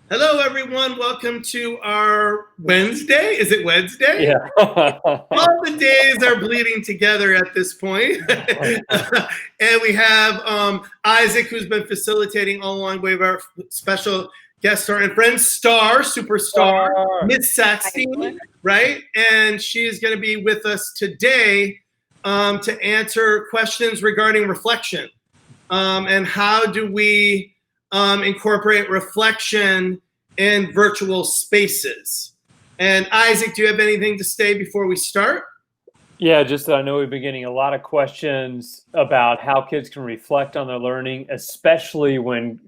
Hello, everyone. Welcome to our Wednesday. Is it Wednesday? Yeah. All the days are bleeding together at this point. And we have Isaac, who's been facilitating all along. We have our special guest star and friend, superstar, Miss Saxton, right? And she's going to be with us today to answer questions regarding reflection. And how do we incorporate reflection in virtual spaces? And Isaac, do you have anything to say before we start? Yeah, just that I know we've been getting a lot of questions about how kids can reflect on their learning, especially when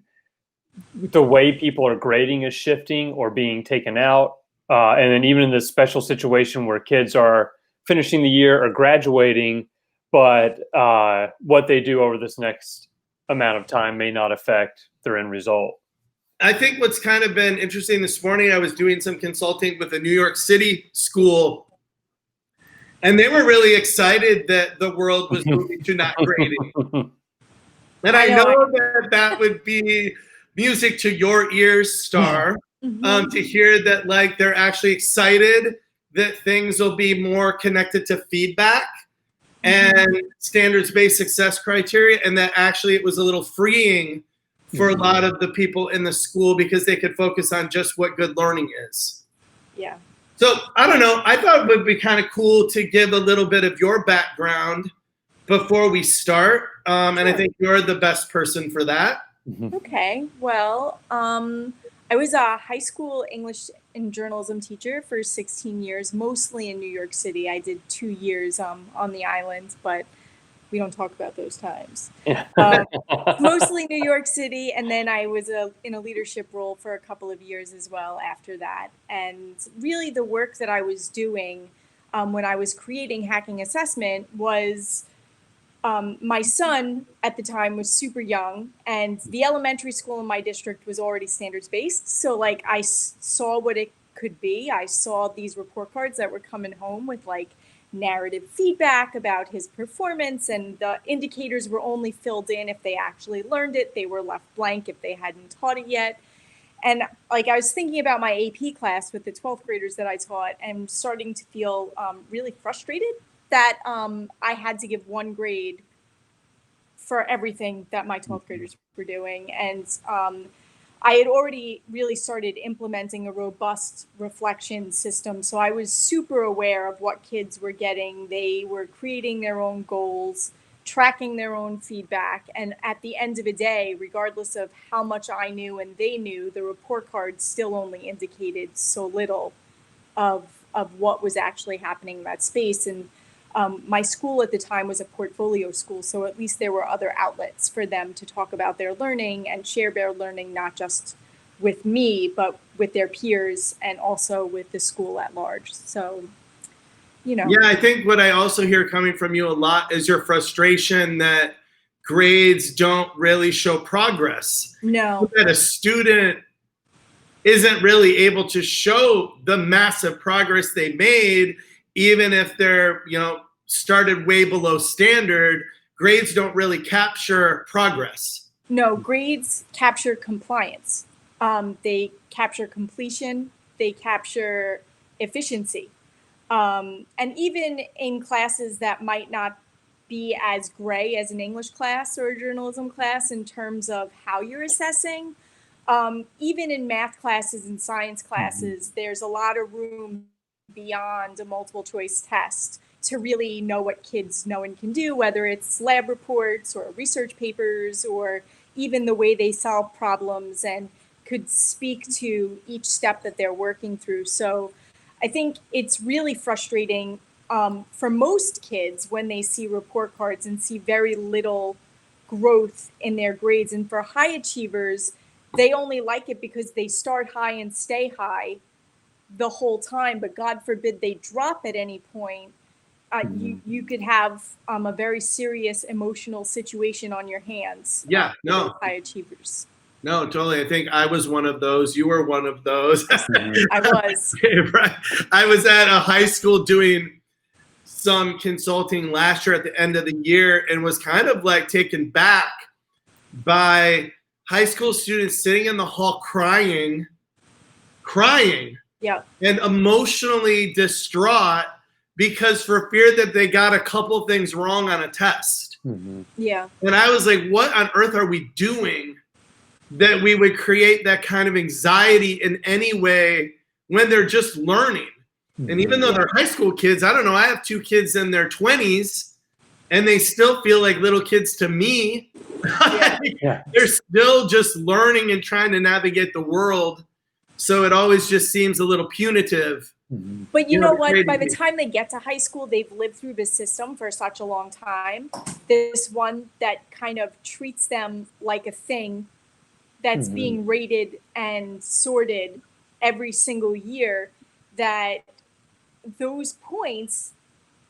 the way people are grading is shifting or being taken out. And then even in this special situation where kids are finishing the year or graduating, but what they do over this next amount of time may not affect their end result. I think what's kind of been interesting this morning, I was doing some consulting with a New York City school, and they were really excited that the world was moving to not grading. And I know that would be music to your ears, Star, to hear that like they're actually excited that things will be more connected to feedback and standards-based success criteria, and that actually it was a little freeing for a lot of the people in the school because they could focus on just what good learning is. Yeah. So I don't know. I thought it would be kind of cool to give a little bit of your background before we start. And I think you're the best person for that. Okay. Well, I was a high school English and journalism teacher for 16 years, mostly in New York City. I did 2 years on the island, but we don't talk about those times. Mostly New York City, and then I was in a leadership role for a couple of years as well after that. And really the work that I was doing when I was creating Hacking Assessment was my son at the time was super young, and the elementary school in my district was already standards-based. So like I saw what it could be. I saw these report cards that were coming home with like narrative feedback about his performance, and the indicators were only filled in if they actually learned it. They were left blank if they hadn't taught it yet. And like I was thinking about my AP class with the 12th graders that I taught, and starting to feel really frustrated that I had to give 1 grade for everything that my 12th graders were doing. And I had already really started implementing a robust reflection system. So I was super aware of what kids were getting. They were creating their own goals, tracking their own feedback. And at the end of the day, regardless of how much I knew and they knew, the report cards still only indicated so little of what was actually happening in that space. And my school at the time was a portfolio school, so at least there were other outlets for them to talk about their learning and share their learning, not just with me, but with their peers and also with the school at large. So, you know. Yeah, I think what I also hear coming from you a lot is your frustration that grades don't really show progress. No. That a student isn't really able to show the massive progress they made, even if they're, started way below standard. Grades don't really capture progress. No, grades capture compliance. They capture completion. They capture efficiency. And even in classes that might not be as gray as an English class or a journalism class in terms of how you're assessing, even in math classes and science classes, there's a lot of room beyond a multiple choice test to really know what kids know and can do, whether it's lab reports or research papers or even the way they solve problems and could speak to each step that they're working through. So I think it's really frustrating for most kids when they see report cards and see very little growth in their grades. And for high achievers, they only like it because they start high and stay high the whole time, but God forbid they drop at any point. You could have a very serious emotional situation on your hands. Yeah, no. High achievers. No, totally. I think I was one of those. You were one of those. I was. Right. I was at a high school doing some consulting last year at the end of the year and was kind of like taken back by high school students sitting in the hall crying Yeah. and emotionally distraught because for fear that they got a couple things wrong on a test. Yeah. And I was like, what on earth are we doing that we would create that kind of anxiety in any way when they're just learning? And even though they're high school kids, I don't know, I have 2 kids in their 20s and they still feel like little kids to me. Yeah. They're still just learning and trying to navigate the world. So it always just seems a little punitive. But you know what? By the crazy. time they get to high school, they've lived through this system for such a long time. This one that kind of treats them like a thing that's being rated and sorted every single year, that those points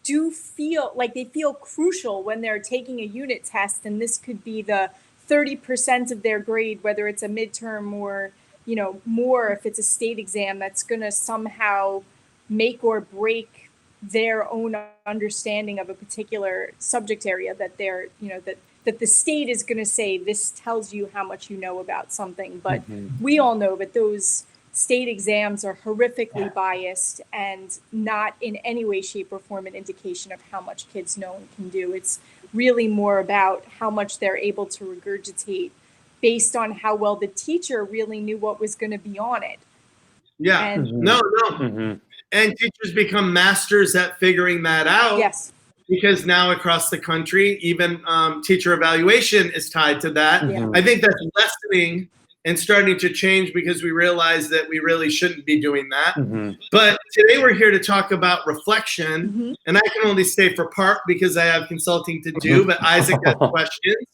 do feel like they feel crucial when they're taking a unit test. And this could be the 30% of their grade, whether it's a midterm or, you know, more if it's a state exam, that's going to somehow make or break their own understanding of a particular subject area that they're, you know, that the state is going to say, this tells you how much you know about something. But we all know that those state exams are horrifically biased and not in any way, shape, or form an indication of how much kids know and can do. It's really more about how much they're able to regurgitate based on how well the teacher really knew what was going to be on it. Yeah. And No. And teachers become masters at figuring that out. yes, Because now across the country, even teacher evaluation is tied to that. Yeah. I think that's lessening and starting to change because we realize that we really shouldn't be doing that. But today we're here to talk about reflection. And I can only stay for part because I have consulting to do, but Isaac has questions.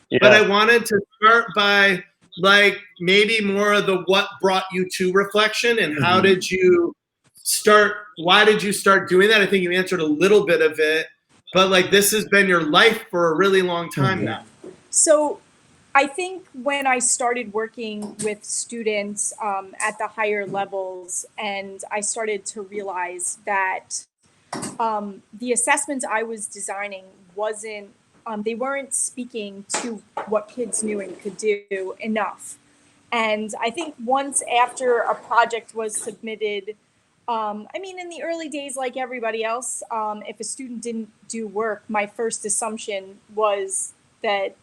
Yeah. But I wanted to start by like maybe more of the what brought you to reflection and how did you start, why did you start doing that? I think you answered a little bit of it, but like this has been your life for a really long time now. So I think when I started working with students at the higher levels, and I started to realize that the assessments I was designing wasn't, they weren't speaking to what kids knew and could do enough. And I think once after a project was submitted, I mean, in the early days, like everybody else, if a student didn't do work, my first assumption was that,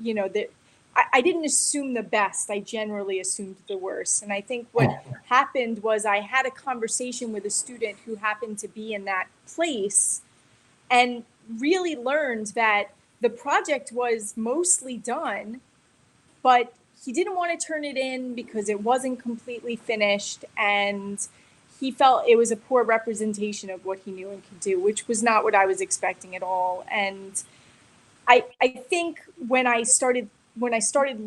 you know, that I didn't assume the best. I generally assumed the worst. And I think what happened was I had a conversation with a student who happened to be in that place and really learned that the project was mostly done, but he didn't want to turn it in because it wasn't completely finished. And he felt it was a poor representation of what he knew and could do, which was not what I was expecting at all. And I think when I started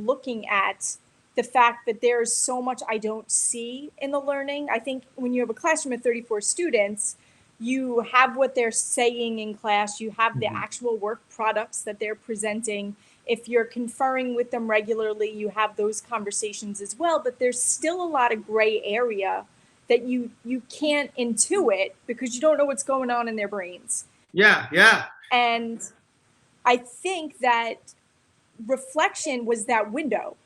looking at the fact that there's so much I don't see in the learning, I think when you have a classroom of 34 students, you have what they're saying in class, you have the actual work products that they're presenting. If you're conferring with them regularly, you have those conversations as well, but there's still a lot of gray area that you can't intuit because you don't know what's going on in their brains. Yeah. And I think that reflection was that window.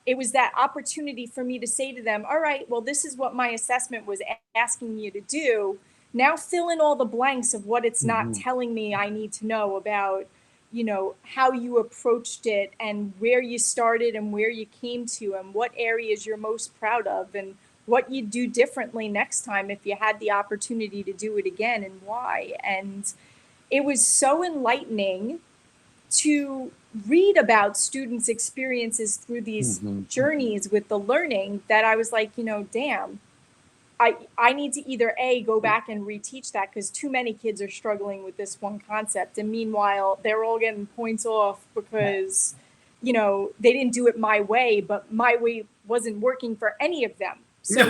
It was that opportunity for me to say to them, all right, well, this is what my assessment was asking you to do. Now fill in all the blanks of what it's not telling me I need to know about, you know, how you approached it and where you started and where you came to and what areas you're most proud of and what you'd do differently next time if you had the opportunity to do it again and why. And it was so enlightening to read about students' experiences through these journeys with the learning that I was like, you know, damn, I need to either A, go back and reteach that because too many kids are struggling with this one concept. And meanwhile, they're all getting points off because, you know, they didn't do it my way, but my way wasn't working for any of them. So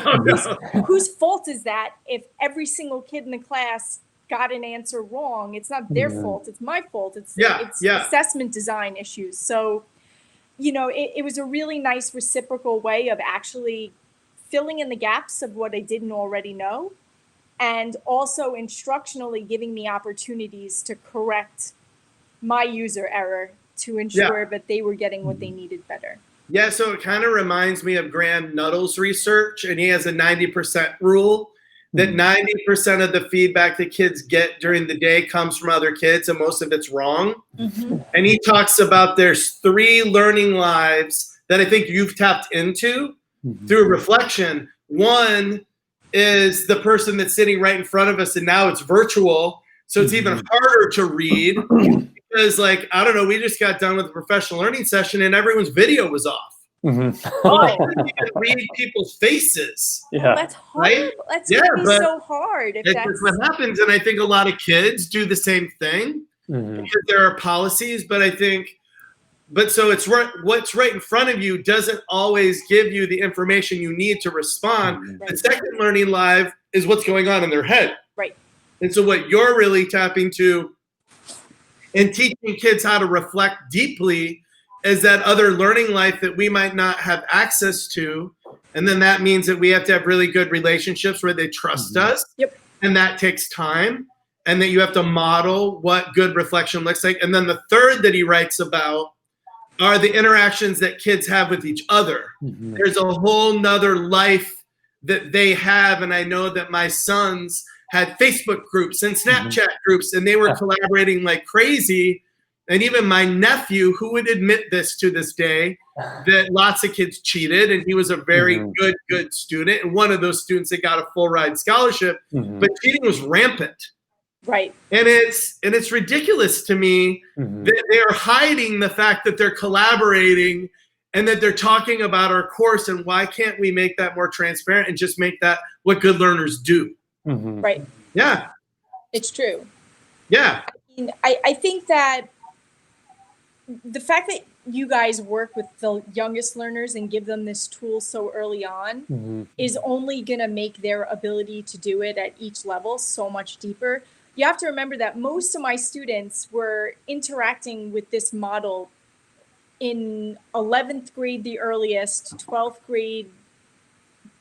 whose fault is that if every single kid in the class got an answer wrong? It's not their fault. It's my fault. It's assessment design issues. So it was a really nice reciprocal way of actually filling in the gaps of what I didn't already know, and also instructionally giving me opportunities to correct my user error to ensure that they were getting what they needed better. Yeah, so it kind of reminds me of Graham Nuttall's research, and he has a 90% rule, that 90% of the feedback that kids get during the day comes from other kids, and most of it's wrong. And he talks about there's 3 learning lives that I think you've tapped into through reflection. One is the person that's sitting right in front of us, and now it's virtual, so it's even harder to read. Because, like, I don't know, we just got done with a professional learning session and everyone's video was off. I couldn't even read people's faces. Yeah. That's hard. Right? That's going to be so hard. If that's what happens. And I think a lot of kids do the same thing because there are policies. But I think, so it's right, what's right in front of you doesn't always give you the information you need to respond. The second learning live is what's going on in their head. Right. And so what you're really tapping to and teaching kids how to reflect deeply is that other learning life that we might not have access to. And then that means that we have to have really good relationships where they trust us. Yep. And that takes time. And that you have to model what good reflection looks like. And then the third that he writes about are the interactions that kids have with each other. There's a whole nother life that they have. And I know that my sons had Facebook groups and Snapchat groups, and they were collaborating like crazy. And even my nephew, who would admit this to this day, that lots of kids cheated, and he was a very good student, and one of those students that got a full ride scholarship, but cheating was rampant. Right. And it's ridiculous to me that they're hiding the fact that they're collaborating and that they're talking about our course, and why can't we make that more transparent and just make that what good learners do? Right. Yeah. It's true. Yeah. I think that the fact that you guys work with the youngest learners and give them this tool so early on is only going to make their ability to do it at each level so much deeper. You have to remember that most of my students were interacting with this model in 11th grade, the earliest, 12th grade,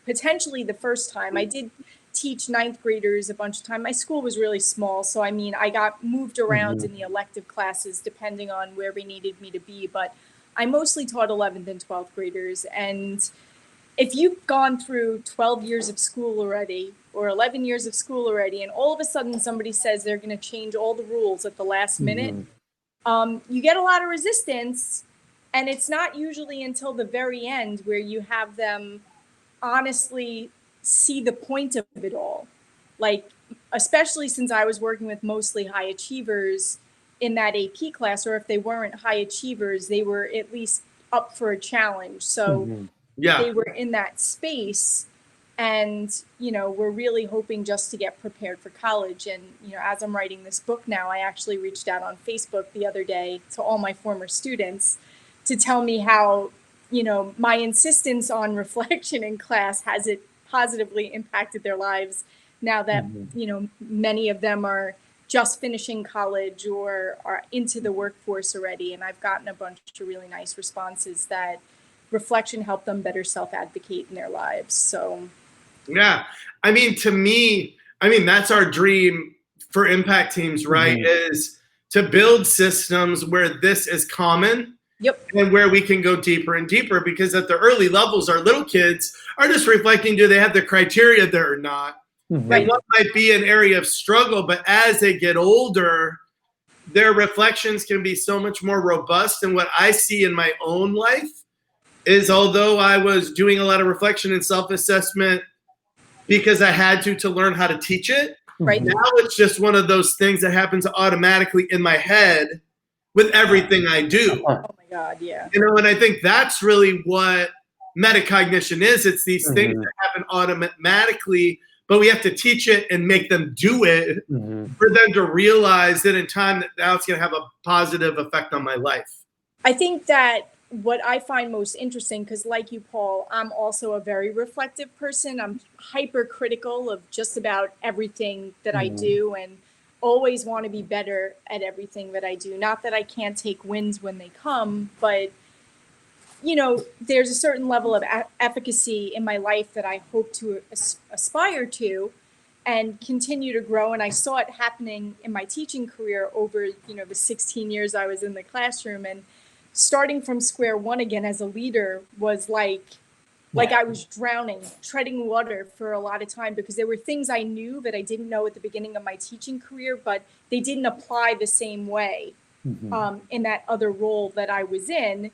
potentially the first time. I did teach 9th graders a bunch of time. My school was really small, so I mean, I got moved around in the elective classes depending on where they needed me to be, but I mostly taught 11th and 12th graders. And if you've gone through 12 years of school already, or 11 years of school already, and all of a sudden somebody says they're going to change all the rules at the last minute, you get a lot of resistance. And it's not usually until the very end where you have them honestly see the point of it all. Like, especially since I was working with mostly high achievers in that AP class, or if they weren't high achievers, they were at least up for a challenge. So they were in that space, and, we're really hoping just to get prepared for college. And, as I'm writing this book now, I actually reached out on Facebook the other day to all my former students to tell me how, my insistence on reflection in class has it positively impacted their lives now that, many of them are just finishing college or are into the workforce already. And I've gotten a bunch of really nice responses that reflection helped them better self-advocate in their lives. So, yeah, I mean, to me, that's our dream for impact teams, right? Is to build systems where this is common. Yep. And where we can go deeper and deeper, because at the early levels, our little kids are just reflecting, do they have the criteria there or not? And what might be an area of struggle, but as they get older, their reflections can be so much more robust. And what I see in my own life is, although I was doing a lot of reflection and self-assessment because I had to learn how to teach it, right now it's just one of those things that happens automatically in my head with everything I do. Oh my God, yeah. And I think that's really what metacognition is. It's these things that happen automatically, but we have to teach it and make them do it for them to realize that in time that now it's going to have a positive effect on my life. I think that what I find most interesting, because like you, Paul, I'm also a very reflective person. I'm hypercritical of just about everything that I do, and always want to be better at everything that I do. Not that I can't take wins when they come, but you know, there's a certain level of efficacy in my life that I hope to aspire to and continue to grow. And I saw it happening in my teaching career over, you know, the 16 years I was in the classroom. And starting from square one again as a leader was like I was drowning, treading water for a lot of time, because there were things I knew that I didn't know at the beginning of my teaching career, but they didn't apply the same way in that other role that I was in.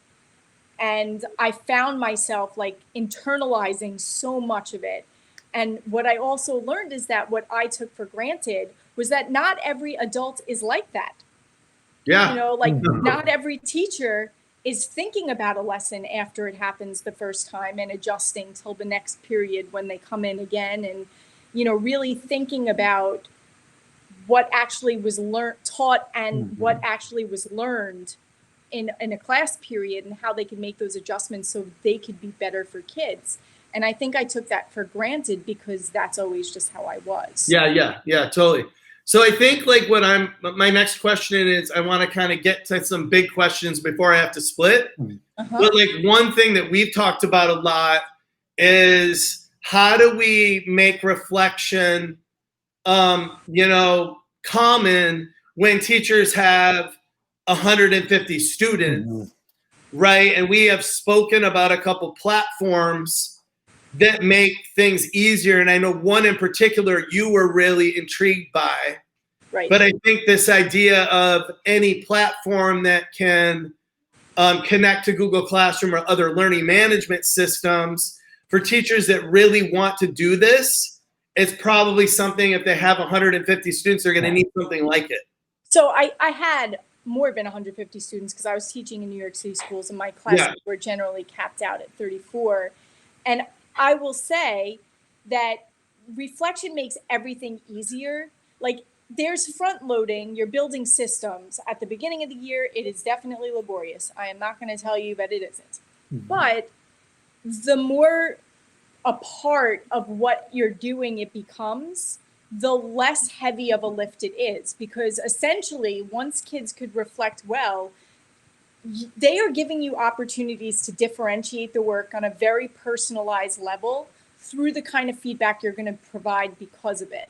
And I found myself like internalizing so much of it. And what I also learned is that what I took for granted was that not every adult is like that. Yeah. You know, like not every teacher is thinking about a lesson after it happens the first time and adjusting till the next period when they come in again, and, you know, really thinking about what actually was taught and what actually was learned in a class period, and how they can make those adjustments so they could be better for kids. And I think I took that for granted because that's always just how I was. Yeah, totally. So I think like my next question is, I want to kind of get to some big questions before I have to split. But like one thing that we've talked about a lot is, how do we make reflection, you know, common when teachers have 150 students, right? And we have spoken about a couple platforms that make things easier. And I know one in particular you were really intrigued by. Right. But I think this idea of any platform that can connect to Google Classroom or other learning management systems for teachers that really want to do this, it's probably something, if they have 150 students, they're going to need something like it. So I had more than 150 students because I was teaching in New York City schools, and my classes were generally capped out at 34. And I will say that reflection makes everything easier. Like, there's front loading, you're building systems. At the beginning of the year, it is definitely laborious. I am not going to tell you that it isn't. But the more a part of what you're doing it becomes, the less heavy of a lift it is. Because essentially, once kids could reflect well, they are giving you opportunities to differentiate the work on a very personalized level through the kind of feedback you're going to provide because of it.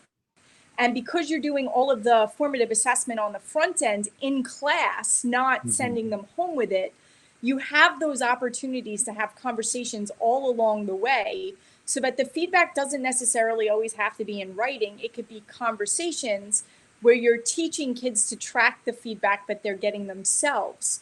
And because you're doing all of the formative assessment on the front end in class, not sending them home with it, you have those opportunities to have conversations all along the way, so that the feedback doesn't necessarily always have to be in writing. It could be conversations where you're teaching kids to track the feedback that they're getting themselves.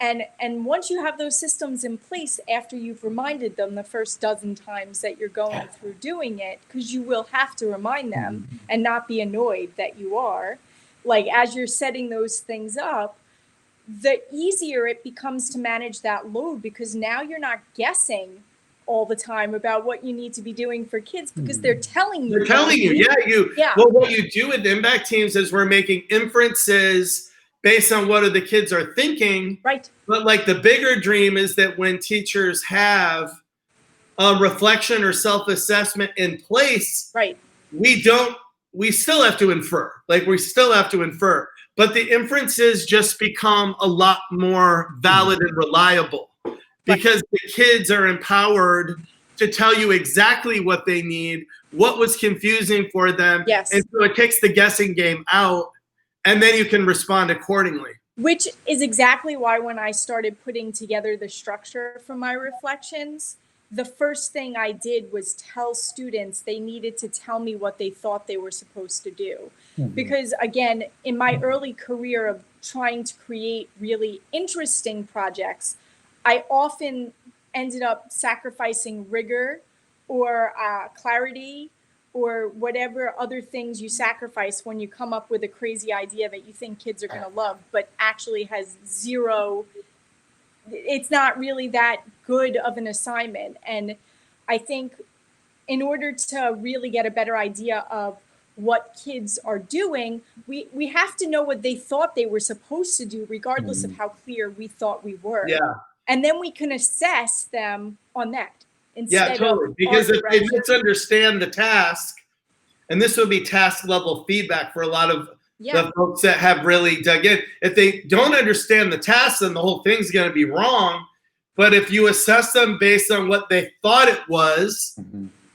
And once you have those systems in place, after you've reminded them the first dozen times that you're going through doing it, because you will have to remind them and not be annoyed that you are, like as you're setting those things up, the easier it becomes to manage that load, because now you're not guessing all the time about what you need to be doing for kids, because they're telling you. They're telling you, Well, what you do with impact teams is we're making inferences based on what the kids are thinking. Right. But like the bigger dream is that when teachers have a reflection or self-assessment in place, right, we still have to infer. Like we still have to infer. But the inferences just become a lot more valid and reliable, because the kids are empowered to tell you exactly what they need, what was confusing for them. Yes. And so it takes the guessing game out, and then you can respond accordingly. Which is exactly why when I started putting together the structure for my reflections, the first thing I did was tell students they needed to tell me what they thought they were supposed to do. Because again, in my early career of trying to create really interesting projects, I often ended up sacrificing rigor or clarity or whatever other things you sacrifice when you come up with a crazy idea that you think kids are going to love, but actually has zero, it's not really that good of an assignment. And I think in order to really get a better idea of what kids are doing, we have to know what they thought they were supposed to do, regardless of how clear we thought we were. Yeah. And then we can assess them on that. Yeah, totally. Because if they misunderstand the task, and this would be task level feedback for a lot of the folks that have really dug in. If they don't understand the task, then the whole thing's going to be wrong. But if you assess them based on what they thought it was,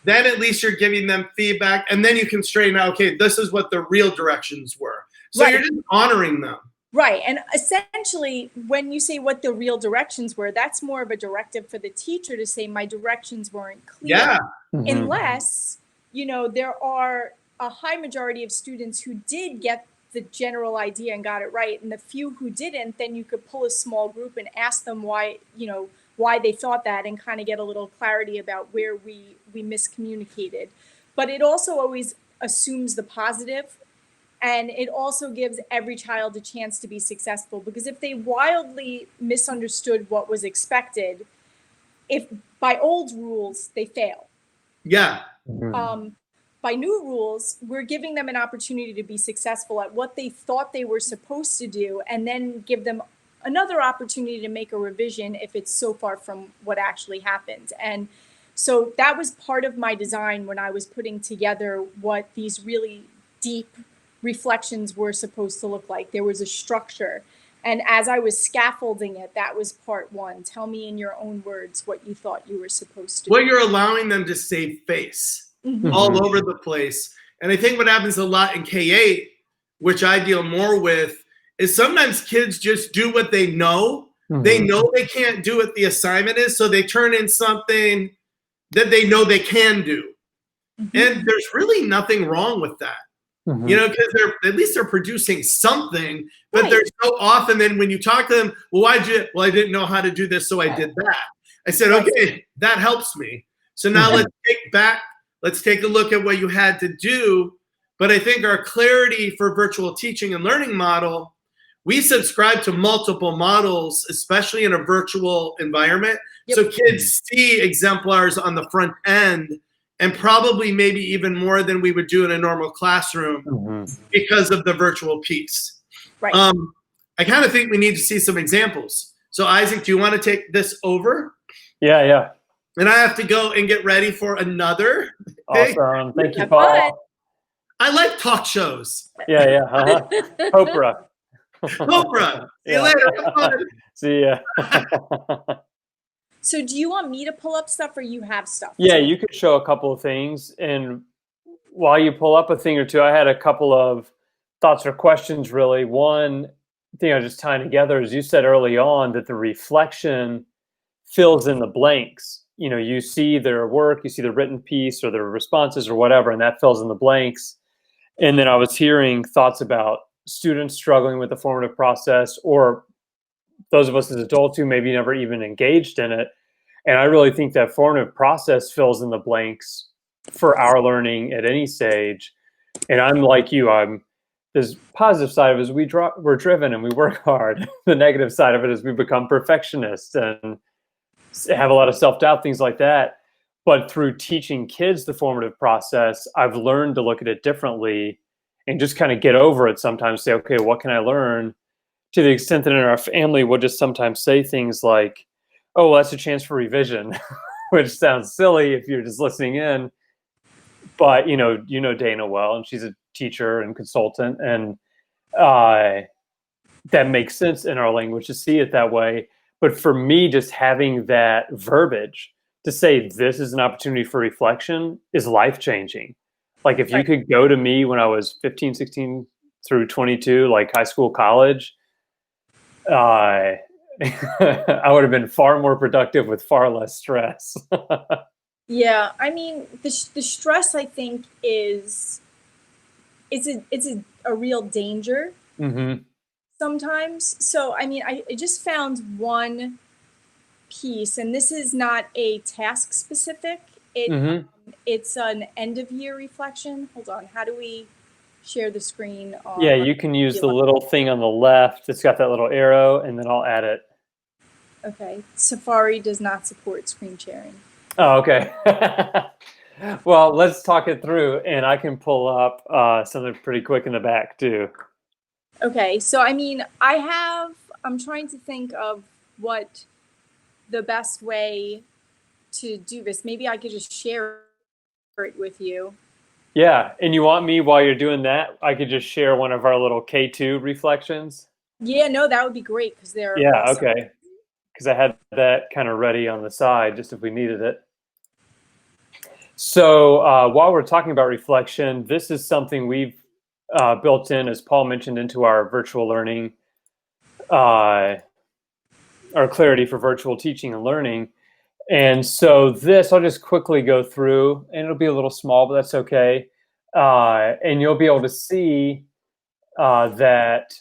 then at least you're giving them feedback, and then you can straighten out, okay, this is what the real directions were. So Right. you're just honoring them. Right. And essentially, when you say what the real directions were, that's more of a directive for the teacher to say, my directions weren't clear. Yeah. Unless, there are a high majority of students who did get the general idea and got it right. And the few who didn't, then you could pull a small group and ask them why they thought that, and kind of get a little clarity about where we miscommunicated. But it also always assumes the positive. And it also gives every child a chance to be successful, because if they wildly misunderstood what was expected, if by old rules, they fail. Yeah. By new rules, we're giving them an opportunity to be successful at what they thought they were supposed to do, and then give them another opportunity to make a revision if it's so far from what actually happened. And so that was part of my design when I was putting together what these really deep reflections were supposed to look like. There was a structure. And as I was scaffolding it, that was part one. Tell me in your own words what you thought you were supposed to do. Well, you're allowing them to save face all over the place. And I think what happens a lot in K-8, which I deal more with, is sometimes kids just do what they know. They know they can't do what the assignment is, so they turn in something that they know they can do. And there's really nothing wrong with that. Because at least they're producing something, but Right. they're so often then when you talk to them, well, I didn't know how to do this, so I did that. I said, okay, that helps me. So now let's take a look at what you had to do. But I think our clarity for virtual teaching and learning model, we subscribe to multiple models, especially in a virtual environment. So kids see exemplars on the front end, and probably maybe even more than we would do in a normal classroom because of the virtual piece. Right. I kind of think we need to see some examples. So Isaac, do you want to take this over? Yeah. And I have to go and get ready for another. Awesome. Thank you, Have Paul. fun. I like talk shows. Yeah. Oprah. Oprah. See you later. Have fun. See ya. So do you want me to pull up stuff, or you have stuff? Yeah, you could show a couple of things. And while you pull up a thing or two, I had a couple of thoughts or questions, really. One thing I just tying together is you said early on that the reflection fills in the blanks. You see their work, you see the written piece or their responses or whatever, and that fills in the blanks. And then I was hearing thoughts about students struggling with the formative process, or those of us as adults who maybe never even engaged in it. And I really think that formative process fills in the blanks for our learning at any stage. And I'm like you, this positive side of it is we're driven and we work hard. The negative side of it is we become perfectionists and have a lot of self-doubt, things like that. But through teaching kids the formative process, I've learned to look at it differently and just kind of get over it sometimes, say, okay, what can I learn? To the extent that in our family, we'll just sometimes say things like, oh, well, that's a chance for revision, which sounds silly if you're just listening in. But, you know Dana well, and she's a teacher and consultant, and that makes sense in our language to see it that way. But for me, just having that verbiage to say this is an opportunity for reflection is life-changing. Like if you could go to me when I was 15, 16 through 22, like high school, college, I would have been far more productive with far less stress. Yeah, I mean, the stress, I think, it's a real danger sometimes. So, I mean, I just found one piece, and this is not a task specific. It's an end of year reflection. Hold on, how do we share the screen? Yeah, you can use the little thing on the left. It's got that little arrow, and then I'll add it. Okay, Safari does not support screen sharing. Oh, okay. Well, let's talk it through, and I can pull up something pretty quick in the back too. Okay, so I mean, I'm trying to think of what the best way to do this. Maybe I could just share it with you. Yeah, and you want me, while you're doing that, I could just share one of our little K2 reflections? Yeah, no, that would be great, because they're Yeah, awesome. okay. because I had that kind of ready on the side just if we needed it. So while we're talking about reflection, this is something we've built in, as Paul mentioned, into our virtual learning, our Clarity for Virtual Teaching and Learning. And so this, I'll just quickly go through, and it'll be a little small, but that's okay. And you'll be able to see that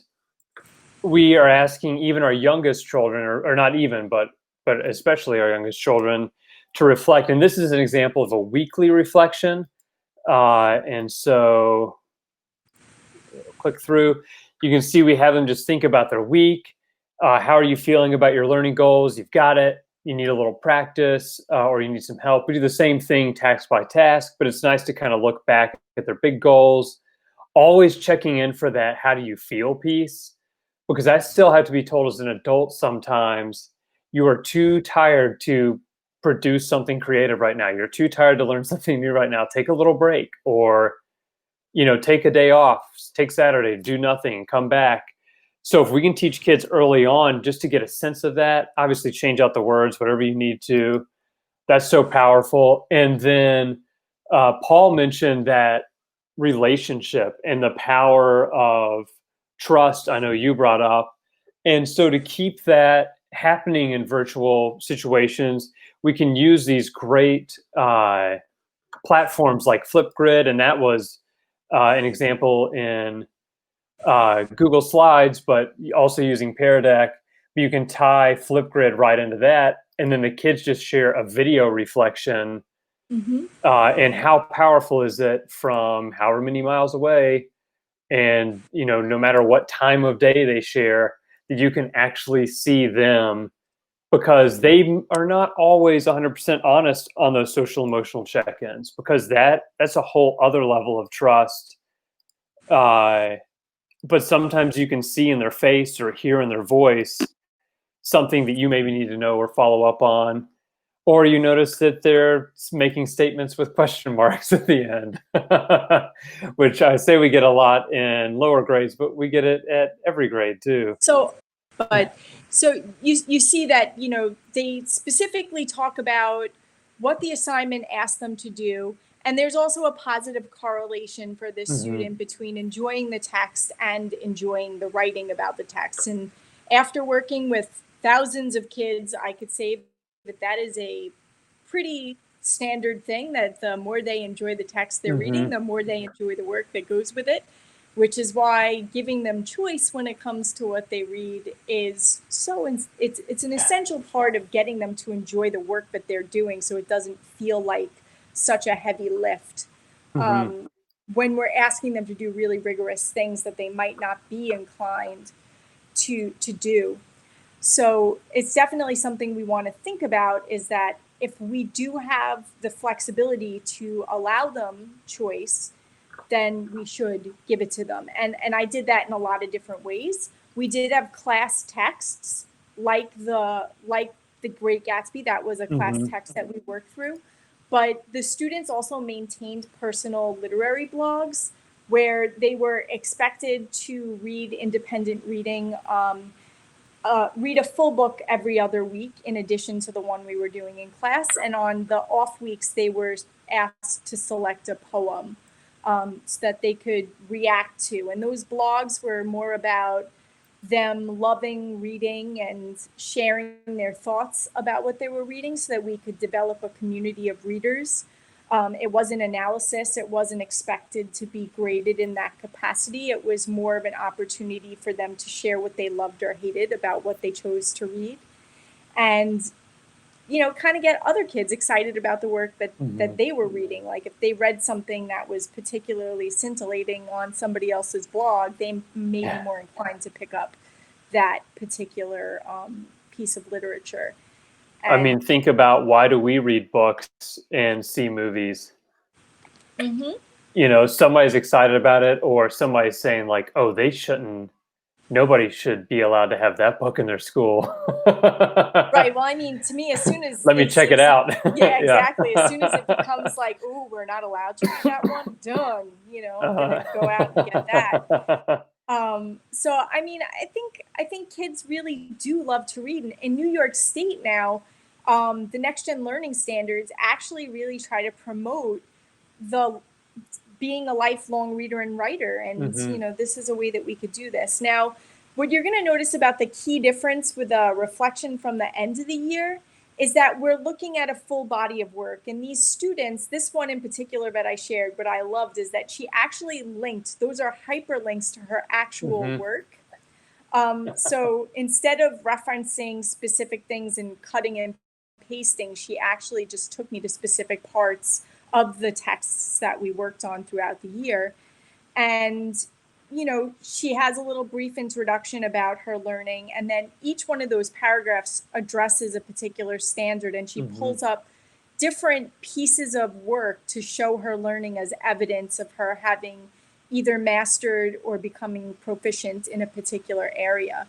we are asking even our youngest children, or not even, but especially our youngest children, to reflect. And this is an example of a weekly reflection. And so click through. You can see we have them just think about their week. How are you feeling about your learning goals? You've got it. You need a little practice, or you need some help. We do the same thing task by task, but it's nice to kind of look back at their big goals, always checking in for that how do you feel piece, because I still have to be told as an adult sometimes, you are too tired to produce something creative right now. You're too tired to learn something new right now. Take a little break, or take a day off, take Saturday, do nothing, come back. So if we can teach kids early on just to get a sense of that, obviously change out the words, whatever you need to, that's so powerful. And then Paul mentioned that relationship and the power of trust, I know you brought up. And so to keep that happening in virtual situations, we can use these great platforms like Flipgrid, and that was an example in Google Slides, but also using Pear Deck. You can tie Flipgrid right into that, and then the kids just share a video reflection. Mm-hmm. And how powerful is it from however many miles away, and no matter what time of day they share, that you can actually see them, because they are not always 100% honest on those social emotional check-ins, because that's a whole other level of trust. But sometimes you can see in their face or hear in their voice something that you maybe need to know or follow up on, or you notice that they're making statements with question marks at the end, which I say we get a lot in lower grades, but we get it at every grade too. So you see that, they specifically talk about what the assignment asked them to do. And there's also a positive correlation for the student between enjoying the text and enjoying the writing about the text. And after working with thousands of kids, I could say that is a pretty standard thing, that the more they enjoy the text they're reading, the more they enjoy the work that goes with it, which is why giving them choice when it comes to what they read is it's an essential part of getting them to enjoy the work that they're doing, so it doesn't feel like such a heavy lift when we're asking them to do really rigorous things that they might not be inclined to do. So it's definitely something we want to think about, is that if we do have the flexibility to allow them choice, then we should give it to them. And I did that in a lot of different ways. We did have class texts like the Great Gatsby. That was a class text that we worked through. But the students also maintained personal literary blogs where they were expected to read independent reading, read a full book every other week in addition to the one we were doing in class. And on the off weeks, they were asked to select a poem so that they could react to. And those blogs were more about them loving reading and sharing their thoughts about what they were reading so that we could develop a community of readers. It wasn't analysis. It wasn't expected to be graded in that capacity. It was more of an opportunity for them to share what they loved or hated about what they chose to read. And, kind of get other kids excited about the work that they were reading. Like if they read something that was particularly scintillating on somebody else's blog, they may be more inclined to pick up that particular piece of literature. And, think about, why do we read books and see movies? Somebody's excited about it, or somebody's saying like, oh, nobody should be allowed to have that book in their school. Right. Well, to me, as soon as let me check it out. Yeah, exactly. As soon as it becomes like, oh, we're not allowed to read that one, done. I'm gonna go out and get that. So I mean, I think kids really do love to read. In New York State now, the Next Gen Learning Standards actually really try to promote the being a lifelong reader and writer, and Hmm. this is a way that we could do this. Now, what you're going to notice about the key difference with a reflection from the end of the year is that we're looking at a full body of work, and these students, this one in particular that I shared, what I loved is that she actually linked, those are hyperlinks to her actual Hmm. work. So instead of referencing specific things and cutting and pasting, she actually just took me to specific parts of the texts that we worked on throughout the year. And, she has a little brief introduction about her learning. And then each one of those paragraphs addresses a particular standard. And she Hmm. pulls up different pieces of work to show her learning as evidence of her having either mastered or becoming proficient in a particular area.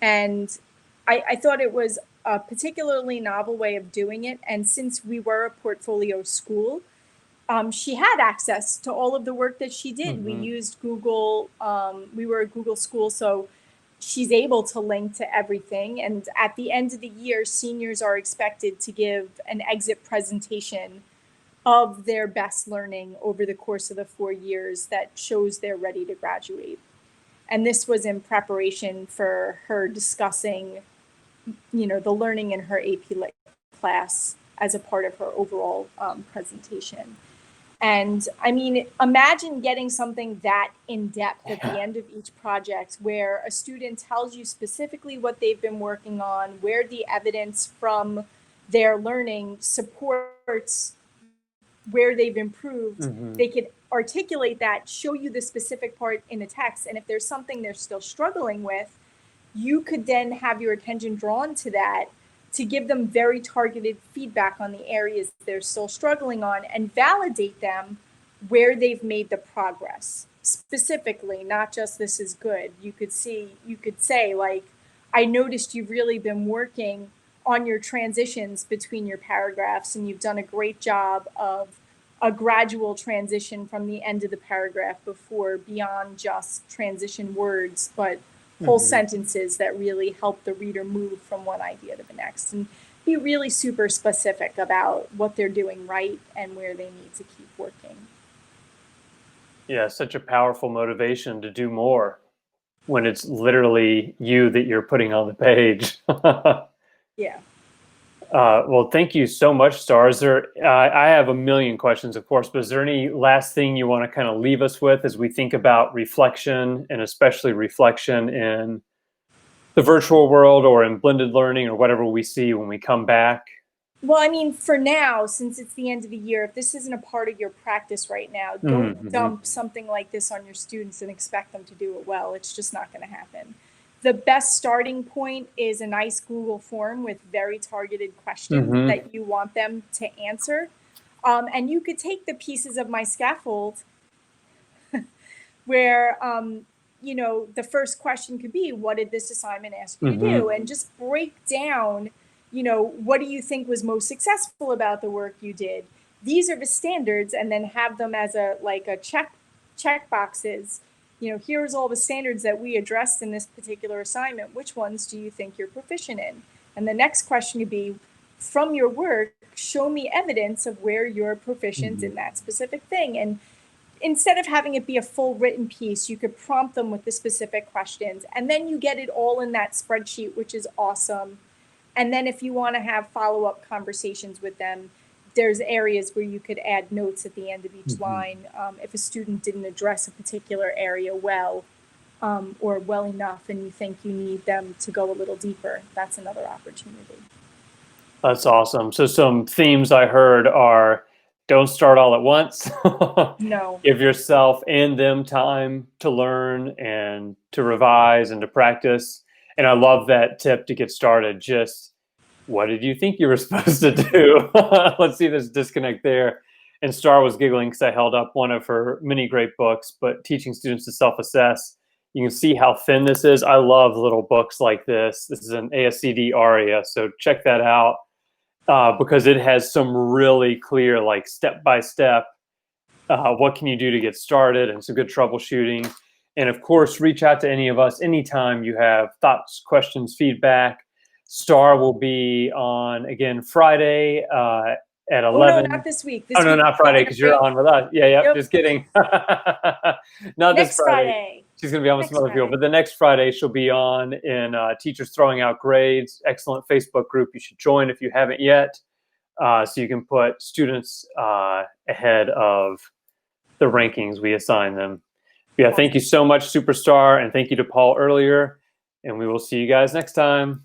And I thought it was a particularly novel way of doing it. And since we were a portfolio school, she had access to all of the work that she did. We Hmm. used Google, we were a Google school, so she's able to link to everything. And at the end of the year, seniors are expected to give an exit presentation of their best learning over the course of the 4 years that shows they're ready to graduate. And this was in preparation for her discussing, the learning in her AP Lit class as a part of her overall presentation. And I mean, imagine getting something that in depth at the Yeah. end of each project where a student tells you specifically what they've been working on, where the evidence from their learning supports where they've improved. Hmm. They could articulate that, show you the specific part in the text. And if there's something they're still struggling with, you could then have your attention drawn to that to give them very targeted feedback on the areas they're still struggling on and validate them where they've made the progress. Specifically, not just this is good. You could say, like, I noticed you've really been working on your transitions between your paragraphs, and you've done a great job of a gradual transition from the end of the paragraph before beyond just transition words, but whole Hmm. sentences that really help the reader move from one idea to the next, and be really super specific about what they're doing right and where they need to keep working. Yeah, such a powerful motivation to do more when it's literally you that you're putting on the page. Yeah. Well, thank you so much, Star. Is there, I have a million questions, of course, but is there any last thing you want to kind of leave us with as we think about reflection, and especially reflection in the virtual world or in blended learning or whatever we see when we come back? Well, I mean, for now, since it's the end of the year, if this isn't a part of your practice right now, don't Mm-hmm. dump something like this on your students and expect them to do it well. It's just not going to happen. The best starting point is a nice Google form with very targeted questions Mm-hmm. that you want them to answer. And you could take the pieces of my scaffold where, the first question could be, what did this assignment ask you to Mm-hmm. do? And just break down, what do you think was most successful about the work you did? These are the standards, and then have them as a check boxes. Here's all the standards that we addressed in this particular assignment. Which ones do you think you're proficient in? And the next question would be, from your work, show me evidence of where you're proficient Mm-hmm. in that specific thing. And instead of having it be a full written piece, you could prompt them with the specific questions, and then you get it all in that spreadsheet, which is awesome. And then if you want to have follow-up conversations with them, there's areas where you could add notes at the end of each Mm-hmm. line. If a student didn't address a particular area well, or well enough, and you think you need them to go a little deeper, that's another opportunity. That's awesome. So some themes I heard are: don't start all at once. No. Give yourself and them time to learn and to revise and to practice. And I love that tip to get started. Just, what did you think you were supposed to do? Let's see this disconnect there. And Star was giggling because I held up one of her many great books, but teaching students to self-assess. You can see how thin this is. I love little books like this. This is an ASCD ARIA, so check that out, because it has some really clear, like, step by step, what can you do to get started, and some good troubleshooting. And of course, reach out to any of us anytime you have thoughts, questions, feedback. Star will be on again Friday at 11. Oh no, not this week. This No, week not Friday because you're on with us. Yeah, Yep. just kidding. Not Next this Friday. She's going to be on with some Next other people. Friday. But the next Friday, she'll be on in Teachers Throwing Out Grades. Excellent Facebook group. You should join if you haven't yet. So you can put students ahead of the rankings we assign them. Yeah, thank you so much, Superstar, and thank you to Paul earlier. And we will see you guys next time.